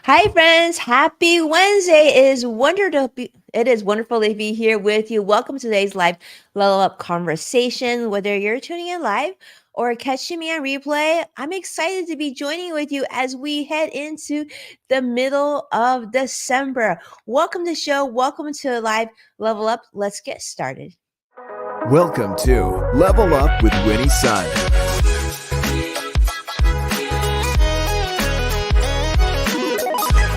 Hi, friends. Happy Wednesday. It is wonderful to be here with you. Welcome to today's live level up conversation. Whether you're tuning in live or catching me on replay, I'm excited to be joining with you as we head into the middle of December. Welcome to the show. Welcome to live level up. Let's get started. Welcome to Level Up with Winnie Sun.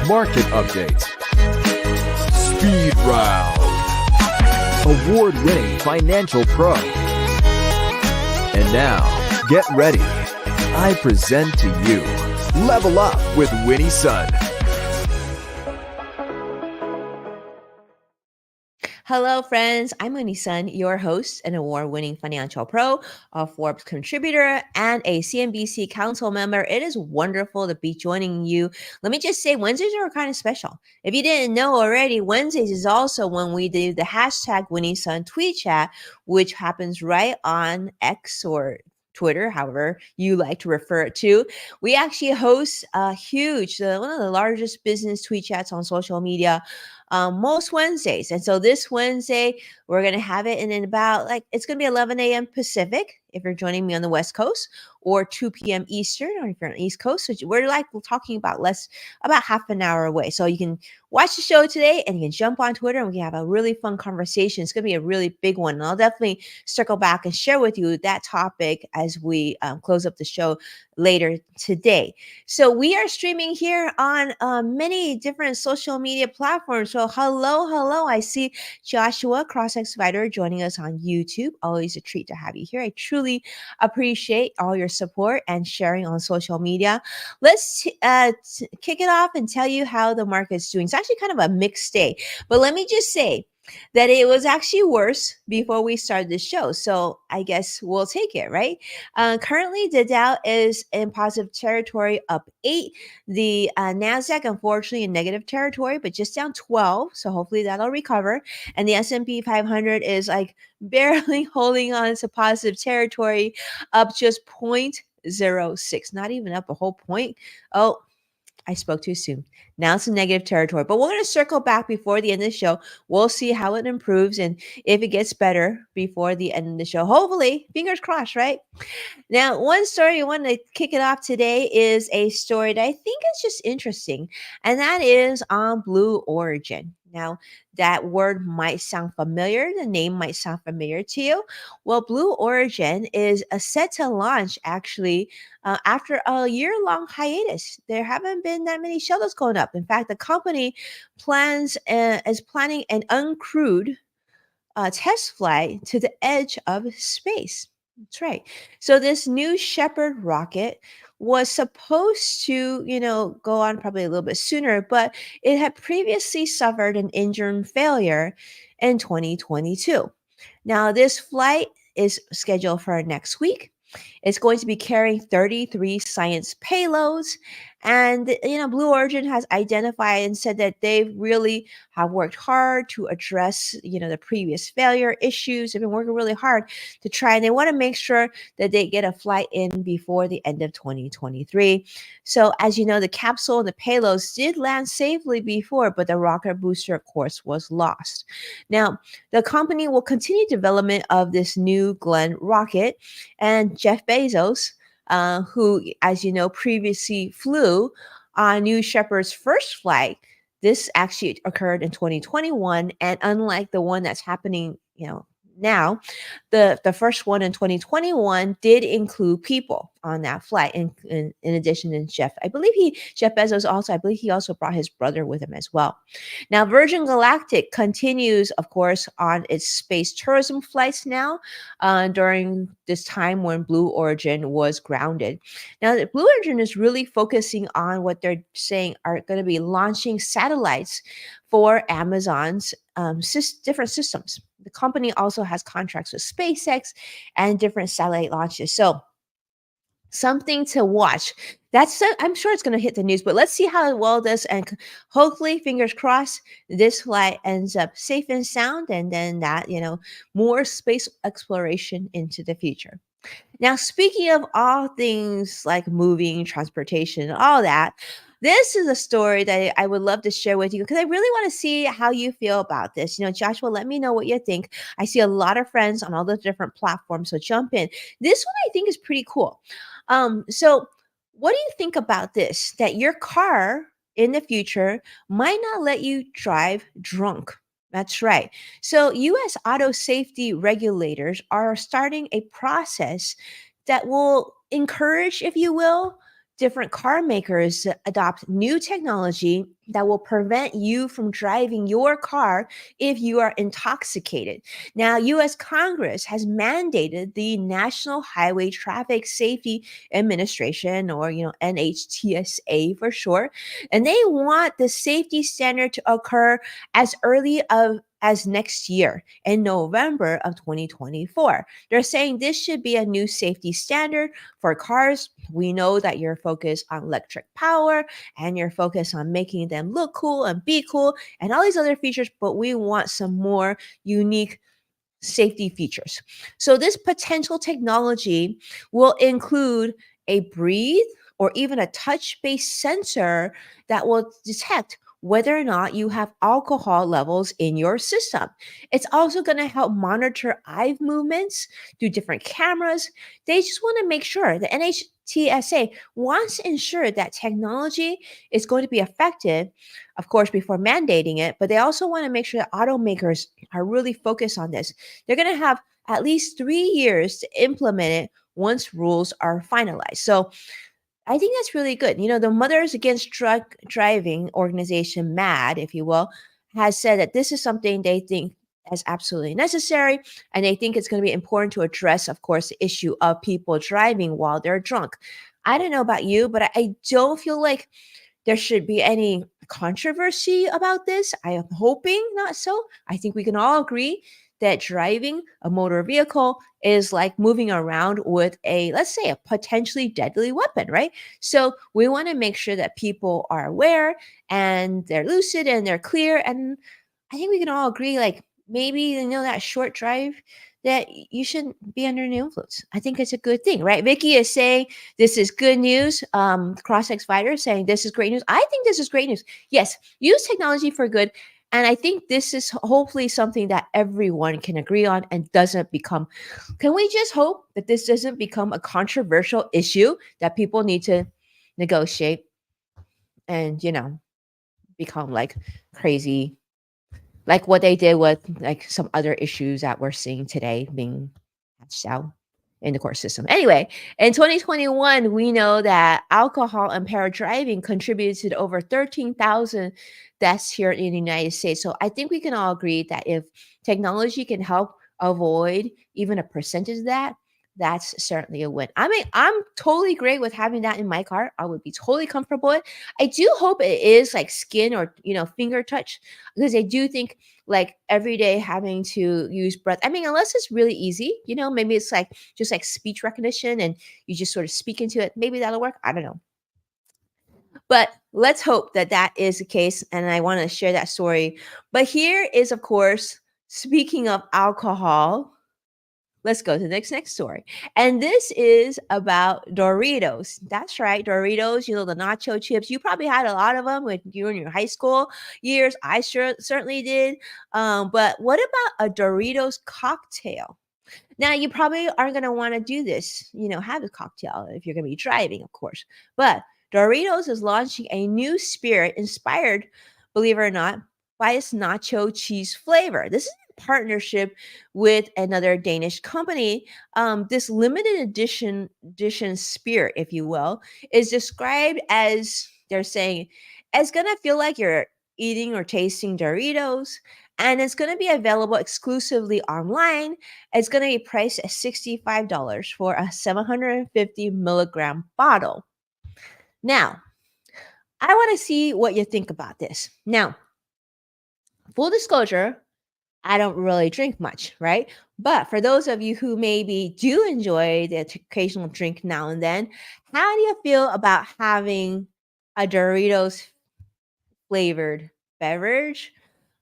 Market update. Speed round. Award-winning financial pro. And now, get ready. I present to you Level Up with Winnie Sun. Hello, friends. I'm Winnie Sun, your host, an award-winning financial pro, a Forbes contributor, and a CNBC council member. It is wonderful to be joining you. Let me just say, Wednesdays are kind of special. If you didn't know already, Wednesdays is also when we do the hashtag Winnie Sun tweet chat, which happens right on X or Twitter, however you like to refer it to. We actually host a one of the largest business tweet chats on social media most Wednesdays. And so this Wednesday, we're going to have it in about it's going to be 11 a.m. Pacific if you're joining me on the West Coast, or 2 p.m. Eastern, or if you're on the East Coast. So we're talking about about half an hour away. So you can watch the show today and you can jump on Twitter and we can have a really fun conversation. It's going to be a really big one. And I'll definitely circle back and share with you that topic as we close up the show later today. So we are streaming here on many different social media platforms. So hello. I see Joshua CrossX Fighter joining us on YouTube. Always a treat to have you here. I truly appreciate all your support and sharing on social media. Let's kick it off and tell you how the market's doing. It's actually kind of a mixed day, but let me just say that it was actually worse before we started the show. So I guess we'll take it, right? Currently, the Dow is in positive territory, up 8. The Nasdaq, unfortunately, in negative territory, but just down 12. So hopefully that'll recover. And the S&P 500 is barely holding on to positive territory, up just 0.06, not even up a whole point. Oh, I spoke too soon. Now it's in negative territory, but we're going to circle back before the end of the show. We'll see how it improves and if it gets better before the end of the show. Hopefully, fingers crossed, right? Now, one story I want to kick it off today is a story that I think is just interesting, and that is on Blue Origin. Now, that word might sound familiar. The name might sound familiar to you. Well, Blue Origin is set to launch actually after a year-long hiatus. There haven't been that many shuttles going up. In fact, the company is planning an uncrewed test flight to the edge of space. That's right. So this new Shepard rocket was supposed to, go on probably a little bit sooner, but it had previously suffered an engine failure in 2022. Now, this flight is scheduled for next week. It's going to be carrying 33 science payloads. And, Blue Origin has identified and said that they really have worked hard to address, the previous failure issues. They've been working really hard to try, and they want to make sure that they get a flight in before the end of 2023. So, as you know, the capsule and the payloads did land safely before, but the rocket booster, of course, was lost. Now, the company will continue development of this new Glenn rocket, and Jeff Bezos, who, as you know, previously flew on New Shepard's first flight. This actually occurred in 2021, and unlike the one that's happening, now, the first one in 2021 did include people on that flight. In addition to Jeff Bezos also, I believe he also brought his brother with him as well. Now, Virgin Galactic continues, of course, on its space tourism flights now during this time when Blue Origin was grounded. Now, the Blue Origin is really focusing on what they're saying are going to be launching satellites for Amazon's different systems. The company also has contracts with SpaceX and different satellite launches. So something to watch. I'm sure it's going to hit the news, but let's see how well this, and hopefully, fingers crossed, this flight ends up safe and sound, and then that, more space exploration into the future. Now, speaking of all things like moving, transportation, all that, this is a story that I would love to share with you because I really want to see how you feel about this. Joshua, let me know what you think. I see a lot of friends on all the different platforms, so jump in. This one I think is pretty cool. So what do you think about this? That your car in the future might not let you drive drunk. That's right. So, US auto safety regulators are starting a process that will encourage, if you will, different car makers to adopt new technology that will prevent you from driving your car if you are intoxicated. Now, US Congress has mandated the National Highway Traffic Safety Administration, or NHTSA for short, and they want the safety standard to occur as early as next year in November of 2024. They're saying this should be a new safety standard for cars. We know that you're focused on electric power and you're focused on making them look cool and be cool and all these other features, but we want some more unique safety features. So, this potential technology will include a breathe or even a touch based sensor that will detect whether or not you have alcohol levels in your system. It's also going to help monitor eye movements through different cameras. They just want to make sure the NHTSA wants to ensure that technology is going to be effective, of course, before mandating it, but they also want to make sure that automakers are really focused on this. They're going to have at least 3 years to implement it once rules are finalized. So I think that's really good. The Mothers Against Drug Driving organization, MAD, if you will, has said that this is something they think is absolutely necessary. And they think it's going to be important to address, of course, the issue of people driving while they're drunk. I don't know about you, but I don't feel like there should be any controversy about this. I am hoping not so. I think we can all agree that driving a motor vehicle is like moving around with a, let's say, a potentially deadly weapon, right? So we want to make sure that people are aware and they're lucid and they're clear. And I think we can all agree, like maybe, that short drive that you shouldn't be under the influence. I think it's a good thing, right? Vicky is saying this is good news. CrossX Fighter is saying this is great news. I think this is great news. Yes, use technology for good. And I think this is hopefully something that everyone can agree on and doesn't become. Can we just hope that this doesn't become a controversial issue that people need to negotiate and, become like crazy, like what they did with like some other issues that we're seeing today being hatched out in the court system. Anyway, in 2021, we know that alcohol impaired driving contributed to over 13,000 deaths here in the United States. So I think we can all agree that if technology can help avoid even a percentage of that, that's certainly a win. I mean, I'm totally great with having that in my car. I would be totally comfortable with. I do hope it is like skin or finger touch, because I do think like every day having to use breath. I mean, unless it's really easy, maybe it's like just like speech recognition and you just sort of speak into it. Maybe that'll work. I don't know. But let's hope that that is the case. And I want to share that story. But here is, of course, speaking of alcohol, let's go to the next story. And this is about Doritos. That's right, Doritos, the nacho chips. You probably had a lot of them when you were in your high school years. I certainly did. But what about a Doritos cocktail? Now, you probably aren't going to want to do this, have a cocktail if you're going to be driving, of course. But Doritos is launching a new spirit inspired, believe it or not, by its nacho cheese flavor. This is in partnership with another Danish company. This limited edition spirit, if you will, is described as, they're saying, it's going to feel like you're eating or tasting Doritos, and it's going to be available exclusively online. It's going to be priced at $65 for a 750 milligram bottle. Now, I want to see what you think about this. Now, full disclosure, I don't really drink much, right? But for those of you who maybe do enjoy the occasional drink now and then, how do you feel about having a Doritos flavored beverage,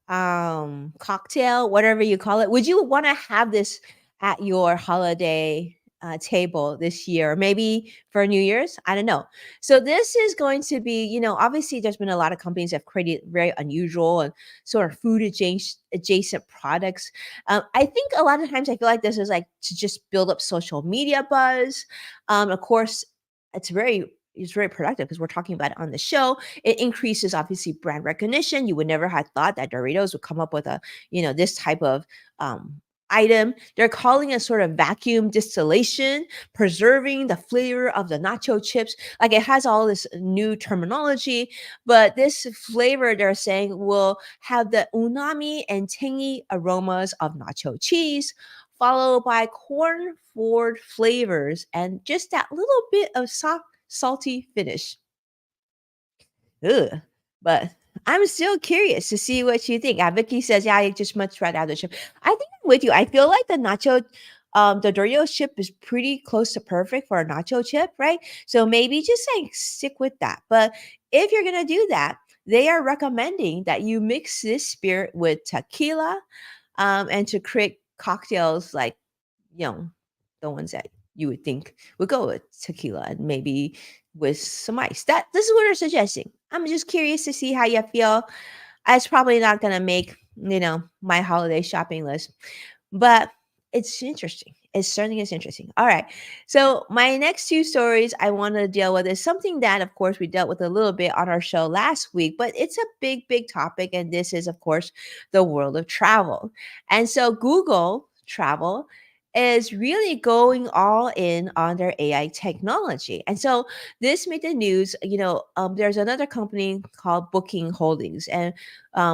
cocktail, whatever you call it? Would you want to have this at your holiday table this year, or maybe for New Year's. I don't know. So this is going to be, obviously there's been a lot of companies that have created very unusual and sort of food adjacent products. I think a lot of times I feel like this is like to just build up social media buzz. Of course, it's very productive because we're talking about it on the show. It increases obviously brand recognition. You would never have thought that Doritos would come up with this type of um, item. They're calling it sort of vacuum distillation, preserving the flavor of the nacho chips. Like it has all this new terminology, but this flavor they're saying will have the umami and tangy aromas of nacho cheese, followed by corn forward flavors and just that little bit of soft, salty finish. Ugh. But I'm still curious to see what you think. Vicky says, "Yeah, I just much rather have the chip." I think I'm with you. I feel like the Doritos chip is pretty close to perfect for a nacho chip, right? So maybe just like stick with that. But if you're gonna do that, they are recommending that you mix this spirit with tequila, and to create cocktails like you know, the ones that you would think would go with tequila and maybe with some ice. This is what they're suggesting. I'm just curious to see how you feel. It's probably not gonna make, my holiday shopping list, but it's interesting. It certainly is interesting. All right. So my next two stories I want to deal with is something that, of course, we dealt with a little bit on our show last week, but it's a big, big topic. And this is, of course, the world of travel. And so Google Travel is really going all in on their AI technology. And so this made the news. There's another company called Booking Holdings, and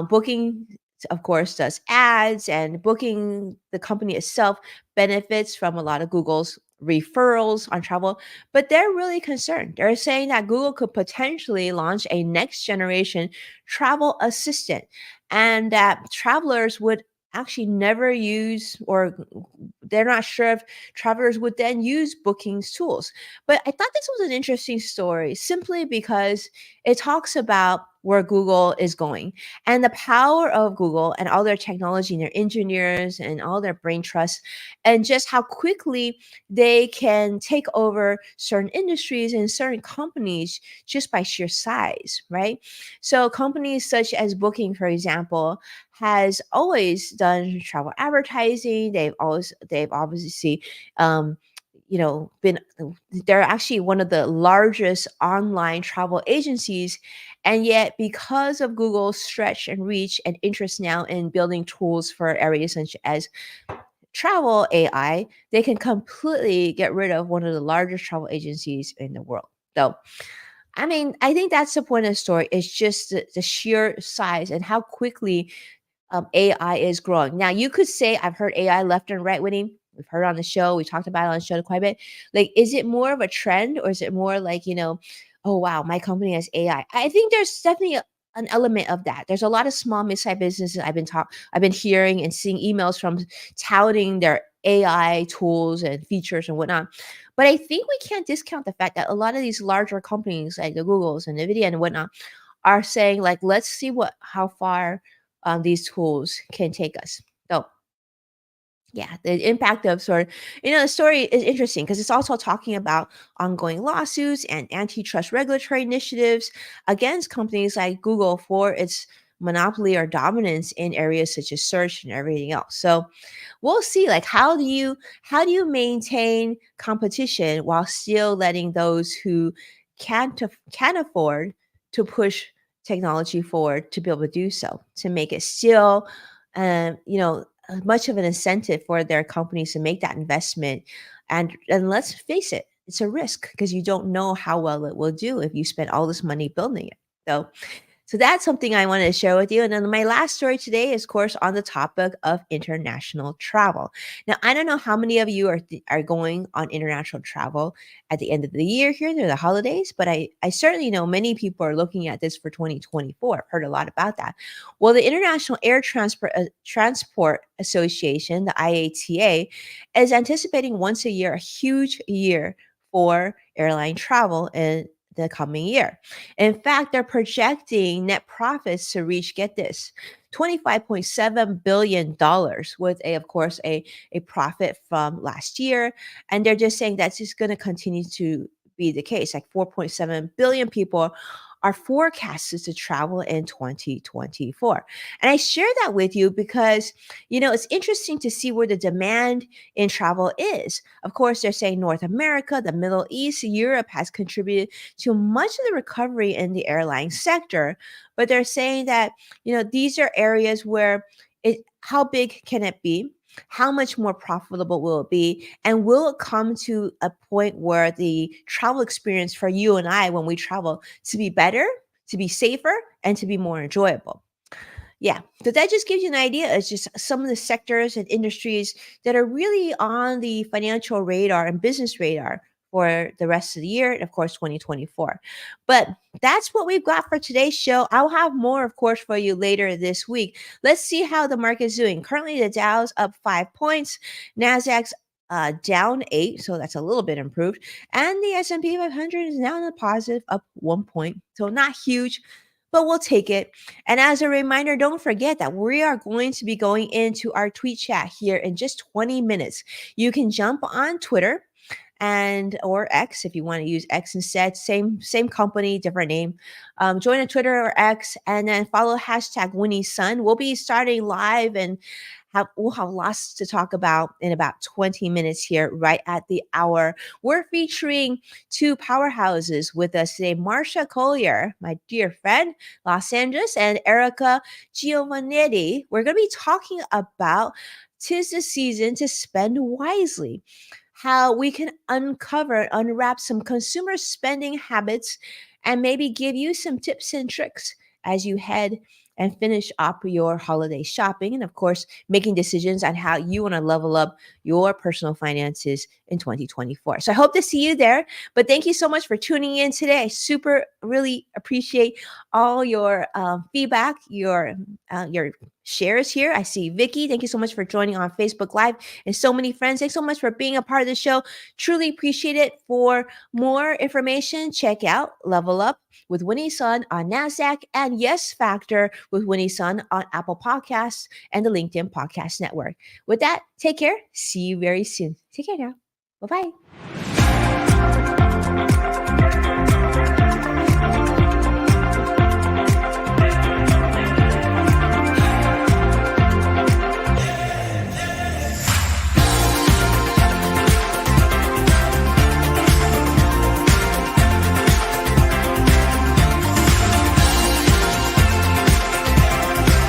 Booking, of course, does ads, and Booking, the company itself, benefits from a lot of Google's referrals on travel, but they're really concerned. They're saying that Google could potentially launch a next generation travel assistant, and that travelers would actually never use, or they're not sure if travelers would then use Booking's tools. But I thought this was an interesting story simply because it talks about where Google is going and the power of Google and all their technology and their engineers and all their brain trust, and just how quickly they can take over certain industries and certain companies just by sheer size, right? So companies such as Booking, for example, has always done travel advertising. They've obviously been, they're actually one of the largest online travel agencies, and yet because of Google's stretch and reach and interest now in building tools for areas such as travel AI, they can completely get rid of one of the largest travel agencies in the world. So I mean, I think that's the point of the story. It's just the sheer size and how quickly AI is growing. Now, you could say, I've heard AI left and right, Winnie. We've heard on the show, we talked about it on the show quite a bit. Like, is it more of a trend, or is it more like, oh, wow, my company has AI? I think there's definitely an element of that. There's a lot of small, mid-sized businesses I've been hearing and seeing emails from touting their AI tools and features and whatnot. But I think we can't discount the fact that a lot of these larger companies like the Googles and NVIDIA and whatnot are saying, like, let's see how far these tools can take us. So yeah, the impact of sort of, the story is interesting because it's also talking about ongoing lawsuits and antitrust regulatory initiatives against companies like Google for its monopoly or dominance in areas such as search and everything else. So we'll see, like, how do you maintain competition while still letting those who can afford to push technology forward to be able to do so, to make it still much of an incentive for their companies to make that investment. And let's face it, it's a risk because you don't know how well it will do if you spend all this money building it. So that's something I wanted to share with you. And then my last story today is, of course, on the topic of international travel. Now, I don't know how many of you are going on international travel at the end of the year here near the holidays, but I certainly know many people are looking at this for 2024. I've heard a lot about that. Well, the International Air Transport Association, the IATA, is anticipating once a year a huge year for airline travel in the coming year. In fact, they're projecting net profits to reach, get this, $25.7 billion with of course, a profit from last year. And they're just saying that's just going to continue to be the case. Like 4.7 billion people are forecasted to travel in 2024. And I share that with you because, it's interesting to see where the demand in travel is. Of course, they're saying North America, the Middle East, Europe has contributed to much of the recovery in the airline sector. But they're saying that, these are areas where how big can it be? How much more profitable will it be? And will it come to a point where the travel experience for you and I, when we travel, to be better, to be safer, and to be more enjoyable? Yeah. So that just gives you an idea. It's just some of the sectors and industries that are really on the financial radar and business radar for the rest of the year and, of course, 2024. But that's what we've got for today's show. I'll have more, of course, for you later this week. Let's see how the market's doing. Currently, the Dow's up 5 points, Nasdaq's down 8, so that's a little bit improved, and the S&P 500 is now in the positive, up 1 point. So not huge, but we'll take it. And as a reminder, don't forget that we are going to be going into our tweet chat here in just 20 minutes. You can jump on Twitter and or X if you want to use X instead. Same company, different name. Join a Twitter or X, and then follow hashtag Winnie Sun. We'll be starting live, and we'll have lots to talk about in about 20 minutes here, right at the hour. We're featuring two powerhouses with us today: Marsha Collier, my dear friend, Los Angeles, and Erica Giovannetti. We're going to be talking about 'tis the season to spend wisely, how we can unwrap some consumer spending habits, and maybe give you some tips and tricks as you head and finish up your holiday shopping. And of course, making decisions on how you want to level up your personal finances in 2024. So I hope to see you there. But thank you so much for tuning in today. I really appreciate all your feedback, your shares here. I see Vicky. Thank you so much for joining on Facebook Live, and so many friends. Thanks so much for being a part of the show. Truly appreciate it. For more information, check out Level Up with Winnie Sun on NASDAQ and Yes Factor with Winnie Sun on Apple Podcasts and the LinkedIn Podcast Network. With that, take care. See you very soon. Take care now. Bye-bye.